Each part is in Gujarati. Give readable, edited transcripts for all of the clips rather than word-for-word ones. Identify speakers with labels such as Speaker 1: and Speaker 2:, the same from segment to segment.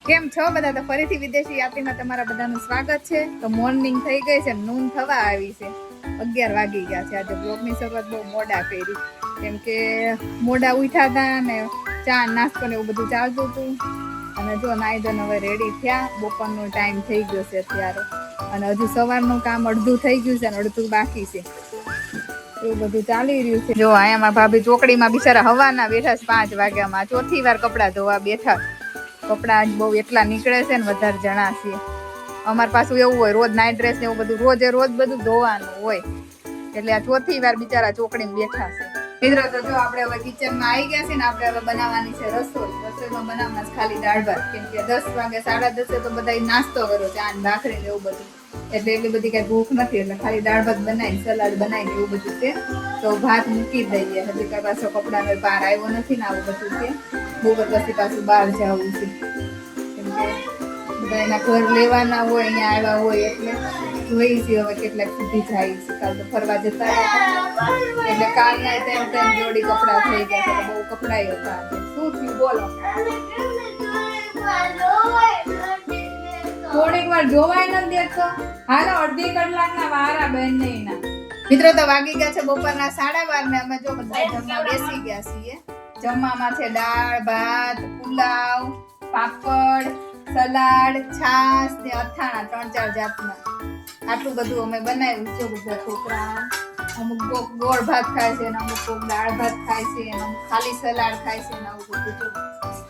Speaker 1: કેમ છો બધા? તો ફરીથી વિદેશી યાત્રીમાં તમારા બધાનું સ્વાગત છે. તો મોર્નિંગ થઈ ગઈ છે, નૂન થવા આવી છે, 11 વાગી ગયા છે. આજે બ્લોગની શરૂઆત બહુ મોડા કરી, કેમ કે મોડા ઉઠ્યા હતા ને ચા નાસ્તો ને એવું બધું ચાલતું હતું. અને જો નાઈ ધોઈને હવે રેડી થયા. બપોરનો ટાઈમ થઈ ગયો છે અત્યારે, અને હજુ સવારનું કામ અડધું થઈ ગયું છે અને અડધું બાકી છે. એવું બધું ચાલી રહ્યું છે. જો અહીંયા ભાભી ચોકડીમાં બિચારા હવાના બેઠા છે 5 વાગ્યામાં. ચોથી વાર કપડાં ધોવા બેઠા. કપડા બહુ એટલા નીકળે છે ને વધારે જણા છે. અમારી પાછું એવું હોય, રોજ નાઇટ ડ્રેસ ને એવું બધું રોજ બધું ધોવાનું હોય, એટલે આ ચોથી વાર બિચારા ચોકડીમાં બેઠા છે. મિત્રો તો જો આપણે હવે કિચનમાં આવી ગયા છે ને, આપણે હવે બનાવવાની છે રસોઈ. રસોઈમાં બનાવવાના છે ખાલી દાળ ભાત, કેમ કે 10 વાગે 10:30 તો બધા નાસ્તો કર્યો, ચા ને ભાખરી ને એવું બધું, એટલે એટલી બધી કઈ ભૂખ નથી, એટલે ખાલી દાળ ભાત બનાવી, સલાડ બનાવી એવું બધું છે. તો ભાત મૂકી દઈએ. હજી કઈ પાછો કપડાનો પાર આવ્યો નથી ને આવું બધું છે. બપોર પછી પાછું બહાર જવું છે, કેમ કે બધા એના ઘર લેવાના હોય, અહીંયા આવ્યા હોય, એટલે જોઈ છે હવે કેટલાક સુધી જાય છે. કાલ તો ફરવા જતા હતા, એટલે કાલના તેમ જોડી કપડા થઈ ગયા છે. બહુ કપડા હતા. શું થયું બોલો? થોડીક વાર જોવાય નથી દેખતો. હાલો અડધી કલાકના વારા બેન નહીના. મિત્રો તો વાગી ગયા છે બપોરના 12:30 ને અમે જો બધા જમવા બેસી ગયા છીએ. જમવામાં છે દાળ ભાત, પુલાવ, પાપડ, સલાડ, છાશ ને અથાણા 3-4 જાતના. આટલું બધું અમે બનાવ્યું છે. બધા છોકરા અમુક ગોળ ભાત ખાય છે, અમુક દાળ ભાત ખાય છે, અમુક ખાલી સલાડ ખાય છે, આવું બધું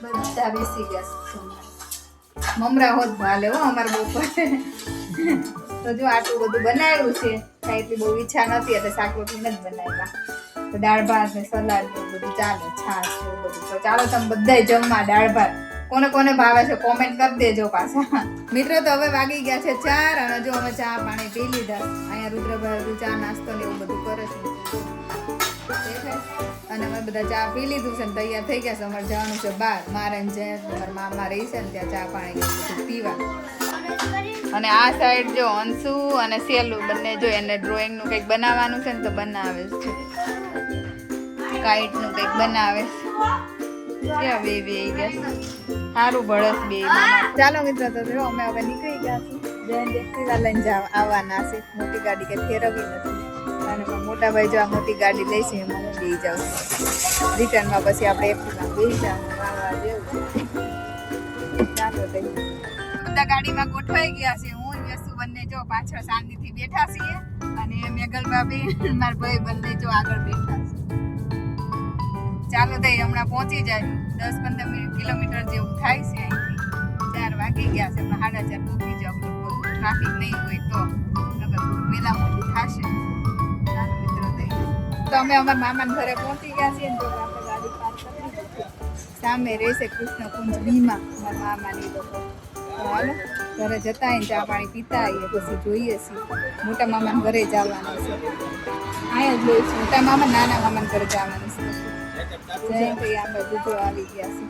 Speaker 1: બધા બેસી ગયા છે. મમરા હોત ભાલે હો અમારે બપોર. તો જો આટલું બધું બનાવ્યું છે. કાંઈ એટલી બહુ ઈચ્છા નથી, એટલે શાક રોટલી નથી બનાવ્યા. તો દાળ ભાત ને સલાડ ને બધું ચાલે, છાશ એવું બધું. તો ચાલો તમે બધાય જમવા. દાળ ભાત કોને કોને ભાવે છે કોમેન્ટ કરી દેજો પાછા. મિત્રો તો હવે વાગી ગયા છે 4, અને જો અમે ચા પાણી પી લીધા. અહીંયા રુદ્રભાઈ ચા નાસ્તો ને એવું બધું કરે છે, અને અમે બધા ચા પી લીધું છે ને તૈયાર થઈ ગયા છે. અમારે જવાનું છે બહાર. મારે જે મારા મામા રહી છે ને ત્યાં ચા પાણી બધું પીવા. અને આ સાઈડ જો અંશુ અને સેલું બંને જો એને ડ્રોઈંગનું કંઈક બનાવવાનું છે ને તો બનાવે છે. કાઈટનું કંઈક બનાવે છે. ક્યાં બે ગયા સારું બળસ બે મામા. ચાલો મિત્રો તો જો અમે હવે નીકળી ગયા છીએ. જૈન એક્ટિવા લઈને આવવાના છે. મોટી ગાડી કે ફેરવવી નથી, અને મોટા ભાઈ જો આ મોટી ગાડી લઈ છે એમાં હું બેસી જાઉં છું. રિટર્નમાં પછી આપણે એક્ટિવા બેસી જાઉં આવવા જેવું. ચાલો તઈ બધા ગાડીમાં ગોઠવાઈ ગયા છે. હું યસુ બંને જો પાછળ શાંતિથી બેઠા છીએ, અને મેઘલ ભાભી મારા ભાઈ બંને જો આગળ બેઠા છે. ચાલો તઈ હમણાં પહોંચી જાય. 10-15 કિલોમીટર જેવું થાય છે અહીંથી. 4 વાગી ગયા છે. 4:30 પહોંચી જાવ. ટ્રાફિક નહીં હોય તો વેલા મોડું થશે. ચાલો મિત્રો તઈ તો અમે અમારા મામાના ઘરે પહોંચી ગયા છીએ. જો આપણે ગાડી પાર્ક કરી સામે રહેશે કૃષ્ણ કુંજ વીમા મારા મામાની લોકો. હાલો ઘરે જતા આવીને ચા પાણી પીતા આવીએ, પછી જોઈએ છીએ. મોટા મામાના ઘરે જવાના છે. અહીંયા જ જોઈશું. મોટા મામા નાના મામાના ઘરે જવાનું છે. આવી ગયા છે.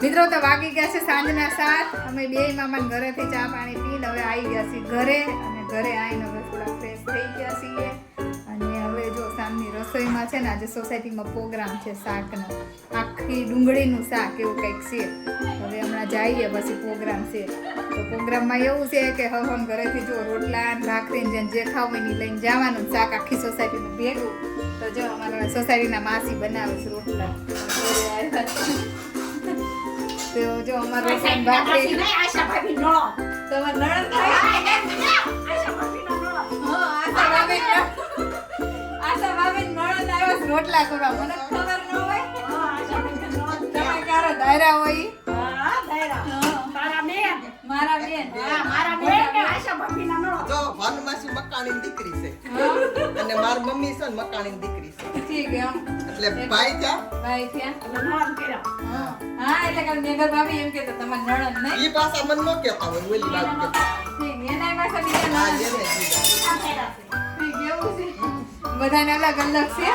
Speaker 1: મિત્રો તો વાગી ગયા છે સાંજના 7. અમે બે મામાના ઘરેથી ચા પાણી પીને હવે આવી ગયા છીએ ઘરે, અને ઘરે આવીને હવે થોડા ફ્રેશ થઈ ગયા છીએ. અને હવે જો સાંજની રસોઈમાં છે ને આજે સોસાયટીમાં પ્રોગ્રામ છે શાકનો, આખી ડુંગળીનું શાક એવું કંઈક છે. હવે હમણાં જઈએ પછી પ્રોગ્રામ છે. તો પ્રોગ્રામમાં એવું છે કે હવન ઘરેથી જો રોટલા ભાખરી જે ખાવું હોય લઈને જવાનું, શાક આખી સોસાયટીનું ભેગું. તો જો અમારા સોસાયટીના માસી બનાવે છે રોટલા. તો જો અમારા રોટલા ભાખરી તમારે નણંદ રોટલા કરવા મને ખબર ન હોય. તમે કારો ધાયરા હોય. મારા બેન આશા ભાભીના નો જો ભાનુમાસી મકાણીની દીકરી છે, અને માર મમ્મી છે ને મકાણીની દીકરી છે. ઠીક એમ એટલે ભાઈ થયા એટલે નણંદ કર્યા. હા એટલે કાલ મેઘા ભાભી એમ કહેતા તમાર નણંદ નહીં. ઈ પાછા મન નો કહેતા હોય, ઓલી વાત કહેતા. ઠીક એના પાછા બીજા હા જેને ઠીક એવું છે. બધાને અલગ અલગ છે.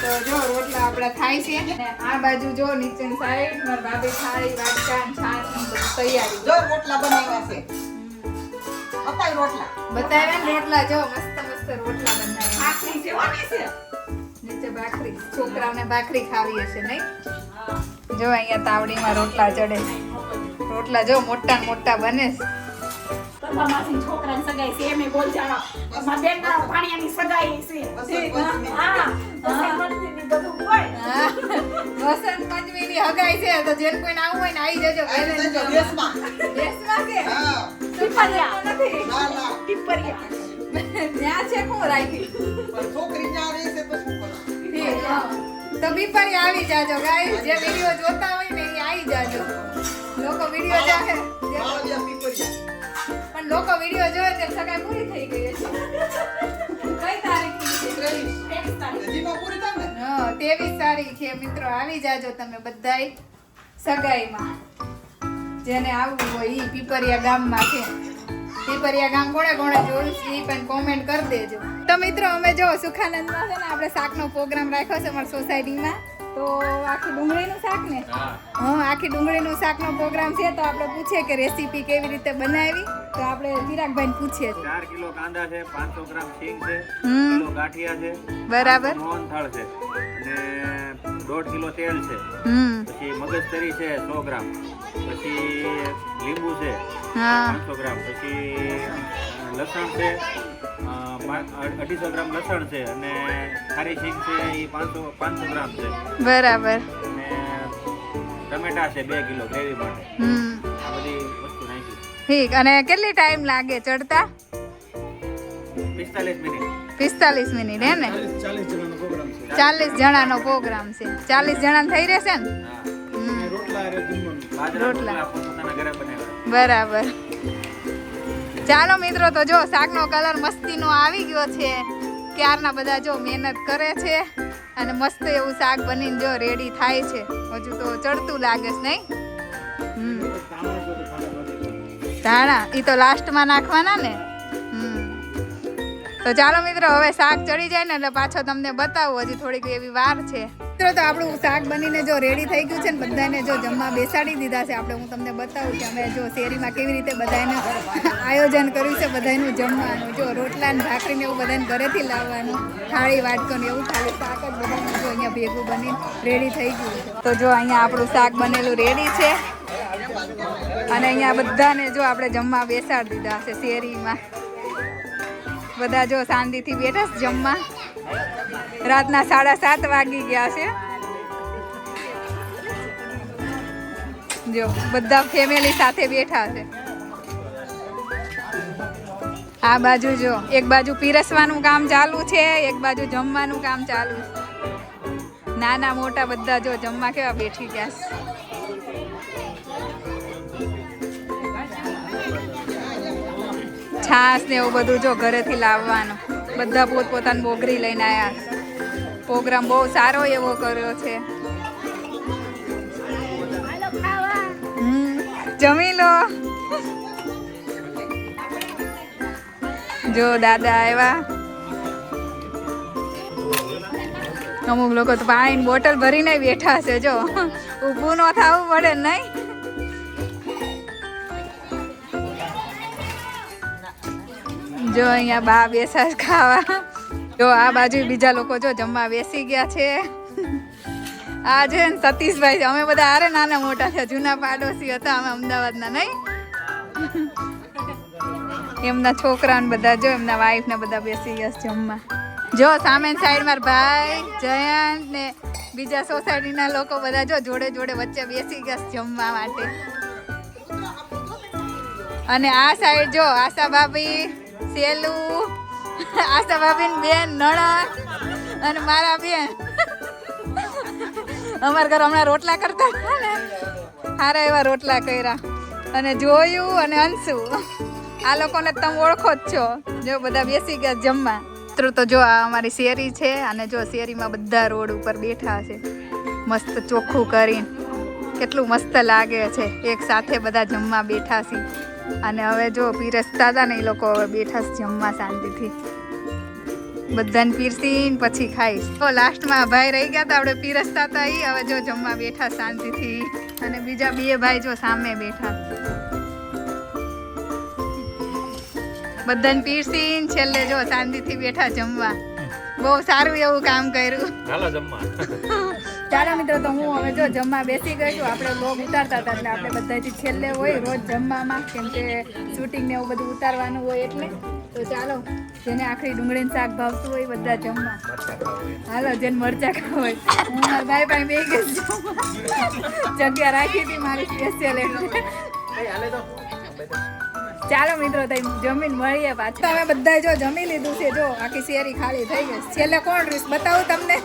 Speaker 1: તો જો રોટલા આપડા થાય છે. આ બાજુ જો નીચેની સાઈડ મારા ભાભી થાળી વાટકા છાશ તૈયારી. જો રોટલા બનાવ્યા છે. બતાવ્યા રોટલા જો મસ્ત રોટલા બનાવ્યા. ભાખરી છે ઓની છે. નીચે ભાખરી. છોકરાઓને ભાખરી ખાવી હશે નહીં? જો અહીંયા તાવડીમાં રોટલા ચડે છે. રોટલા જો મોટા ને મોટા બને છે.
Speaker 2: માસી છોકરાને સગાઈ છે એમે બોલ જાણો મારા બેનના ભાણિયાની સગાઈ છે હા બધું હોય
Speaker 1: વસંત પંચમીની હગાઈ છે તો જેન કોઈને આવું હોય ને આવી જજો દેશમાં છે
Speaker 2: ટીપરિયા
Speaker 1: નથી
Speaker 2: ટીપરિયા
Speaker 1: ત્યાં છે કોણ રાખી
Speaker 3: છોકરી ત્યાં રહે છે તો શું કરો
Speaker 1: તો બીપરી આવી જાજો ગાઈસ જે વિડિયો જોતા હોય ને એ આવી જાજો લોકો વિડિયો જોવે
Speaker 3: માળિયા પીપરિયા
Speaker 1: પણ લોકો વિડિયો જોવે તે સગાઈ પૂરી થઈ ગઈ છે કઈ તારીખ છે
Speaker 3: 23 હજી માં પૂરી થાય ને
Speaker 1: હા 23 તારીખ છે મિત્રો આવી જાજો તમે બધાય સગાઈમાં જેને આવવું હોય ઈ પીપરિયા ગામમાં છે પીપરિયા ગામ કોણે કોણે જોયું છે ઈ પણ કોમેન્ટ કરી દેજો તો મિત્રો અમે જો સુખાનંદમાં છે ને આપણે શાકનો પ્રોગ્રામ રાખ્યો છે અમારી સોસાયટીમાં તો આખી ડુંગળીનું શાક ને હા આખી ડુંગળીનું શાકનો પ્રોગ્રામ છે તો આપણે પૂછીએ કે રેસીપી કેવી રીતે બનાવી તો આપણે ચિરાગભાઈને પૂછીએ
Speaker 4: 4 કિલો કાંદા છે 500 ગ્રામ સિંગ છે કિલો ગાંઠિયા છે
Speaker 1: બરાબર
Speaker 4: મોહનથાળ છે અને 1.5 કિલો તેલ છે પછી મગજતરી છે 100 ગ્રામ પછી લીંબુ છે
Speaker 1: હા
Speaker 4: 500 ગ્રામ પછી લસણ છે 250 ગ્રામ લસણ છે અને ખારી સિંગ છે એ 500 ગ્રામ છે
Speaker 1: બરાબર
Speaker 4: અને ટમેટા છે 2 કિલો ગ્રેવી માટે આ બધી વસ્તુ નાખી
Speaker 1: ઠીક અને કેટલી ટાઈમ લાગે ચડતા
Speaker 4: 45 મિનિટ
Speaker 1: 45 મિનિટ હે ને 40 જણાનો પ્રોગ્રામ છે 40 જણા થઈ રહેશે ને રોટલા
Speaker 4: પોતાના ઘરે બનાવ્યા
Speaker 1: બરાબર ચાલો મિત્રો તો જો શાકનો કલર મસ્તીનો આવી ગયો છે ક્યારના બધા જો મહેનત કરે છે અને મસ્ત એવું શાક બનીને જો રેડી થાય છે હજુ તો ચડતું લાગે છે નહીં ધાણા એ તો લાસ્ટમાં નાખવાના ને તો ચાલો મિત્રો હવે શાક ચડી જાય ને એટલે પાછો તમને બતાવું હજી થોડીક એવી વાર છે મિત્રો તો આપણું શાક બનીને જો રેડી થઈ ગયું છે ને બધાને જો જમવા બેસાડી દીધા છે આપણે હું તમને બતાવું કે અમે જો શેરીમાં કેવી રીતે બધાને આયોજન કર્યું છે બધાનું જમવાનું જો રોટલા ને ભાખરી ને એવું બધાને ઘરેથી લાવવાનું થાળી વાટકો ને એવું ખાલી શાક જ બધાનું જો અહીંયા ભેગું બની રેડી થઈ ગયું છે તો જો અહીંયા આપણું શાક બનેલું રેડી છે અને અહીંયા બધાને જો આપણે જમવા બેસાડી દીધા છે શેરીમાં બધા જો શાંતિથી બેઠા છે જમવા રાતના 7:30 વાગી ગયા છે જો બધા ફેમિલી સાથે બેઠા છે આ બાજુ જો એક બાજુ પીરસવાનું કામ ચાલુ છે એક બાજુ જમવાનું કામ ચાલુ છે નાના મોટા બધા જો જમવા કેવા બેઠી ગયા છે છાસ ને એવું બધું જો ઘરેથી લાવવાનું બધા પોતપોતાની બોગરી લઈને આવ્યા પ્રોગ્રામ બહુ સારો એવો કર્યો છે જમી લો જો દાદા આવ્યા અમુક લોકો તો પાણીની બોટલ ભરીને બેઠા છે જો ઊભું ન થવું પડે નહીં જો અહીંયા બા બેસા ખાવા જો આ બાજુ બીજા લોકો જો જમવા બેસી ગયા છે આ છે ને સતીશભાઈ અમે બધા આરે નાના મોટા છે જૂના પાડોશી હતા અમે અમદાવાદના નહીં એમના છોકરા ને બધા જો એમના વાઈફ ને બધા બેસી ગયા છે જમવા જો સામે સાઈડ માર ભાઈ જયંત ને બીજા સોસાયટીના લોકો બધા જો જોડે જોડે વચ્ચે બેસી ગયા છે જમવા માટે અને આ સાઈડ જો આશા ભાભી સેલુ આશા ભાભી બેન નણંદ અને મારા બેન અમારા ઘર હમણાં રોટલા કરતા હતા ને સારા એવા રોટલા કર્યા અને જોયું અને અંશુ આ લોકોને તમે ઓળખો જ છો જો બધા બેસી ગયા જમવા તો જો આ અમારી શેરી છે અને જો શેરીમાં બધા રોડ ઉપર બેઠા છે મસ્ત ચોખ્ખું કરીને કેટલું મસ્ત લાગે છે એક સાથે બધા જમવા બેઠા છે અને હવે જો પીરસતા હતા ને એ લોકો હવે બેઠા છે જમવા શાંતિથી બધાને પીરસીને પછી ખાઈશ તો લાસ્ટમાં ભાઈ રહી ગયા હતા આપણે પીરસતા હતા એ હવે જો જમવા બેઠા શાંતિથી અને બીજા બે ભાઈ જો સામે બેઠા બધાને પીરસીને છેલ્લે જો શાંતિથી બેઠા જમવા બહુ સારું એવું કામ કર્યું
Speaker 4: ચાલો જમવા
Speaker 1: ચાલો મિત્રો, તો હું હવે જો જમવા બેસી ગઈ છું. આપણે વ્લોગ ઉતારતા હતા એટલે આપણે બધાથી છેલ્લે હોય રોજ જમવામાં, કેમ કે શૂટિંગ ને એવું બધું ઉતારવાનું હોય એટલે. તો ચાલો, જેને આખરી ડુંગળીનું શાક ભાવતું હોય બધા જમવા. હાલો, જેને મરચા ખાવા હોય. હું મારા ભાઈ પાસે બે ગઈ જગ્યા રાખી હતી મારી સ્પેશિયલ એટલે. ચાલો મિત્રો, જમીન મળીએ પાછું. તો અમે બધા જો જમી લીધું છે. જો આખી શેરી ખાલી થઈ ગઈ. છેલ્લે કોણ રીસ બતાવું તમને?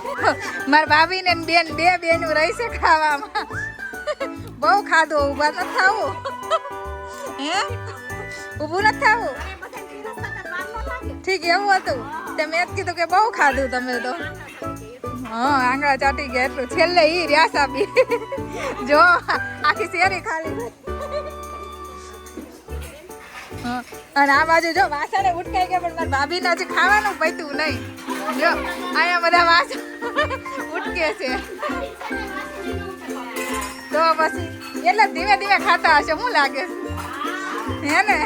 Speaker 1: મારા ભાભી ને બેન, બે બેનું રહી છે ખાવામાં. બહુ ખાધું. ઊભા નથી થવું. હે, ઊભું નથી થવું. ઠીક એવું હતું. તે મેં જ કીધું કે બહુ ખાધું તમે તો. હા, આંગળા ચાટી ગયા એટલું. છેલ્લે ઈ રહ્યા આપી. જો આખી શેરી ખાલી થઈ. અને આ બાજુ જો વાસણે ઉટકાઈ ગયા, પણ મારા ભાભીને હજી ખાવાનું પૈતું નહીં. જો અહીંયા બધા વાસણ ઉટકે છે. તો પછી એટલે ધીમે ધીમે ખાતા હશે, શું લાગે હે ને?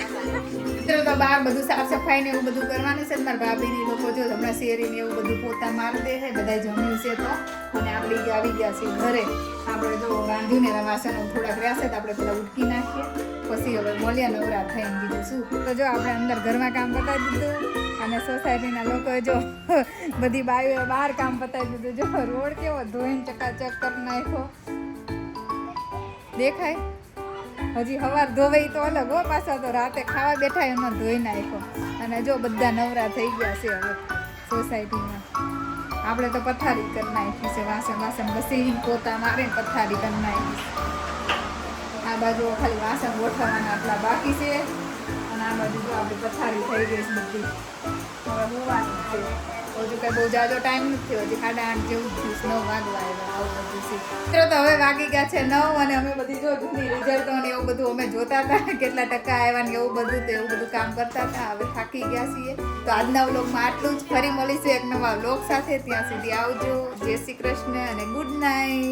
Speaker 1: મિત્રો, તો બહાર બધું સાફ સફાઈ ને એવું બધું કરવાનું છે. મારા ભાભીની લોકો જો હમણાં શેરી ને એવું બધું પોતા મારી દે છે. બધા જમ્યું છે તો, અને આપણે આવી ગયા છીએ ઘરે. આપણે જો રાંધ્યું ને વાસણો થોડાક રહ્યા છે તો આપણે પેલા ઉટકી નાખીએ, પછી હવે મોલિયા નવરા થઈને બીજું શું. તો જો આપણે અંદર ઘરમાં કામ પતાવી દીધું, અને સોસાયટીના લોકોએ જો બધી બાઈઓએ બહાર કામ પતાવી દીધું. જો રોડ કેવો ધોઈને ચકાચક કરી નાખ્યો, દેખાય. હજી સવાર ધોવાઈ તો અલગ હો, પાછા તો રાતે ખાવા બેઠા એમાં ધોઈ નાખ્યો. અને જો બધા નવરા થઈ ગયા છે હવે સોસાયટીમાં. આપણે તો પથારી કરી નાખી છે. વાસણ ઘસી પોતા મારે પથારી કરી નાખી. આ બાજુ ખાલી વાસણ ગોઠવવાના આટલા બાકી છે, અને આ બાજુ જો આપણી પથારી થઈ ગઈ છે બધી. હવે હોવાનું છે. હજુ કઈ બહુ જાજો ટાઈમ નથી થયો. હજી 8:30 જેવું જ થયું. 9 વાગવા આવ્યા. આવું બધું છે. મિત્રો, તો હવે વાગી ગયા છે 9, અને અમે બધી જો જૂની રિઝલ્ટો ને એવું બધું અમે જોતા હતા, કેટલા ટકા આવ્યા ને એવું બધું. તો એવું બધું કામ કરતા હતા. હવે થાકી ગયા છીએ. તો આજના વ્લોગમાં આટલું જ. ફરી મળીશું એક નવા વ્લોગ સાથે. ત્યાં સુધી આવજો. જય શ્રી કૃષ્ણ અને ગુડ નાઇટ.